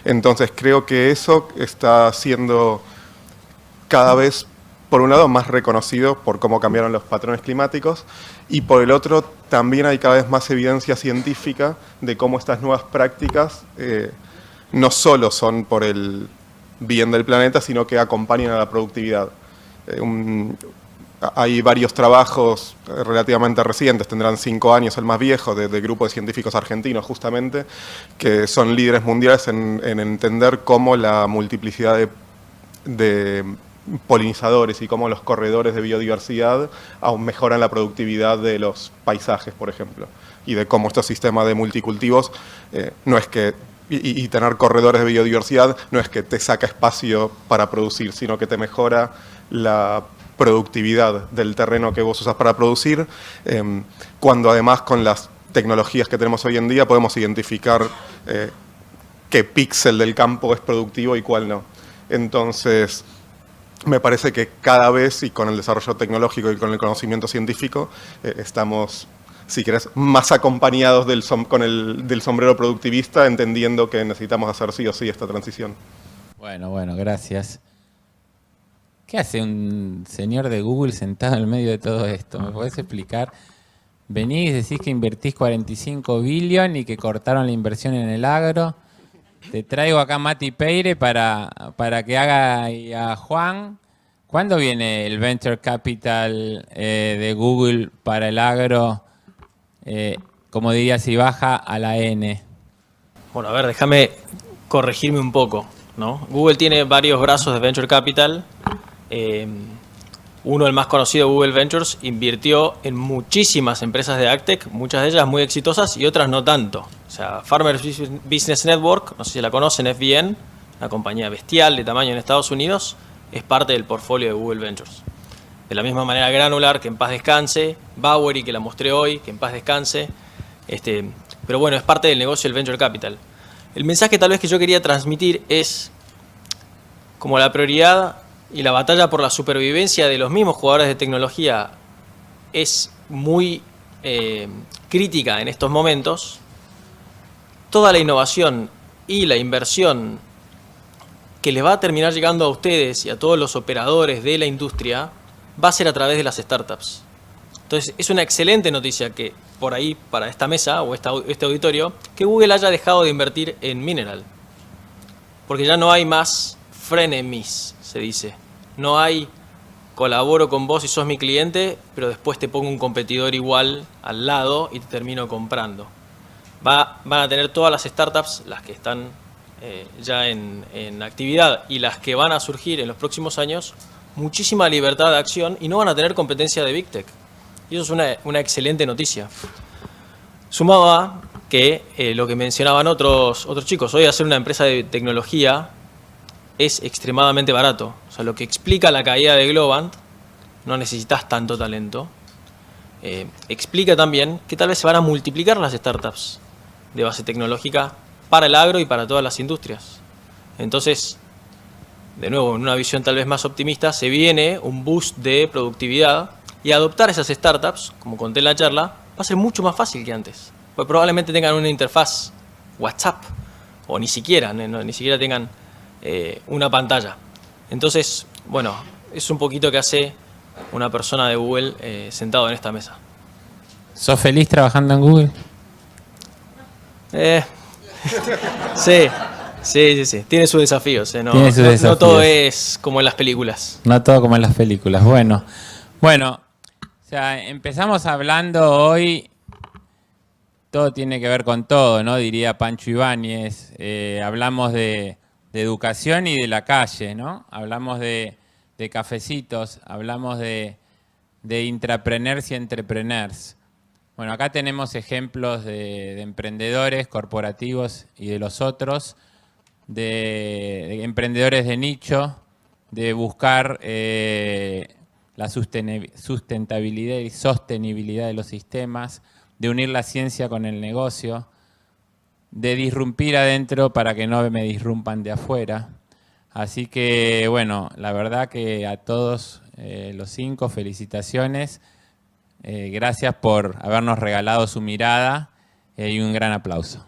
Entonces creo que eso está siendo cada vez, por un lado, más reconocido por cómo cambiaron los patrones climáticos y por el otro también hay cada vez más evidencia científica de cómo estas nuevas prácticas no solo son por el bien del planeta, sino que acompañan a la productividad. Hay varios trabajos relativamente recientes, tendrán 5 años el más viejo, de grupo de científicos argentinos justamente, que son líderes mundiales en entender cómo la multiplicidad de polinizadores y cómo los corredores de biodiversidad aún mejoran la productividad de los paisajes, por ejemplo, y de cómo estos sistemas de multicultivos no es que y tener corredores de biodiversidad no es que te saca espacio para producir, sino que te mejora la productividad del terreno que vos usas para producir, cuando además con las tecnologías que tenemos hoy en día podemos identificar qué píxel del campo es productivo y cuál no. Entonces, me parece que cada vez, y con el desarrollo tecnológico y con el conocimiento científico, estamos, si querés, más acompañados del sombrero productivista, entendiendo que necesitamos hacer sí o sí esta transición. Bueno, gracias. ¿Qué hace un señor de Google sentado en el medio de todo esto? ¿Me podés explicar? Venís y decís que invertís 45 billones y que cortaron la inversión en el agro. Te traigo acá a Mati Peire para que haga y a Juan. ¿Cuándo viene el Venture Capital de Google para el agro? Como diría, si baja a la N. Bueno, a ver, déjame corregirme un poco, ¿no? Google tiene varios brazos de Venture Capital. Uno, el más conocido, Google Ventures, invirtió en muchísimas empresas de AgTech, muchas de ellas muy exitosas y otras no tanto. O sea, Farmers Business Network, no sé si la conocen, FBN, una compañía bestial de tamaño en Estados Unidos, es parte del portfolio de Google Ventures. De la misma manera, Granular, que en paz descanse, Bowery, que la mostré hoy, que en paz descanse. Pero bueno, es parte del negocio del Venture Capital. El mensaje tal vez que yo quería transmitir es como la prioridad y la batalla por la supervivencia de los mismos jugadores de tecnología es muy crítica en estos momentos. Toda la innovación y la inversión que les va a terminar llegando a ustedes y a todos los operadores de la industria va a ser a través de las startups. Entonces, es una excelente noticia que por ahí, para esta mesa o este auditorio, que Google haya dejado de invertir en Mineral. Porque ya no hay más frenemies, se dice. No hay colaboro con vos y sos mi cliente, pero después te pongo un competidor igual al lado y te termino comprando. Van a tener todas las startups, las que están ya en actividad y las que van a surgir en los próximos años, muchísima libertad de acción y no van a tener competencia de Big Tech. Y eso es una excelente noticia. Sumado a que lo que mencionaban otros chicos, hoy hacer una empresa de tecnología es extremadamente barato. O sea, lo que explica la caída de Globant, no necesitas tanto talento, explica también que tal vez se van a multiplicar las startups de base tecnológica para el agro y para todas las industrias. Entonces, de nuevo, en una visión tal vez más optimista, se viene un boost de productividad y adoptar esas startups, como conté en la charla, va a ser mucho más fácil que antes. Pues probablemente tengan una interfaz WhatsApp o ni siquiera tengan una pantalla. Entonces, bueno, es un poquito que hace una persona de Google sentado en esta mesa. ¿Sos feliz trabajando en Google? Sí. Tiene sus desafíos. No, Tiene sus desafíos. No todo es como en las películas. No todo como en las películas. Bueno, o sea, empezamos hablando hoy, todo tiene que ver con todo, ¿no? Diría Pancho Ibáñez. Hablamos de educación y de la calle, ¿no? Hablamos de cafecitos, hablamos de intrapreneurs y entrepreneurs. Bueno, acá tenemos ejemplos de emprendedores corporativos y de los otros, de emprendedores de nicho, de buscar la sustentabilidad y sostenibilidad de los sistemas, de unir la ciencia con el negocio, de disrumpir adentro para que no me disrumpan de afuera. Así que, bueno, la verdad que a todos los 5, felicitaciones. Gracias por habernos regalado su mirada y un gran aplauso.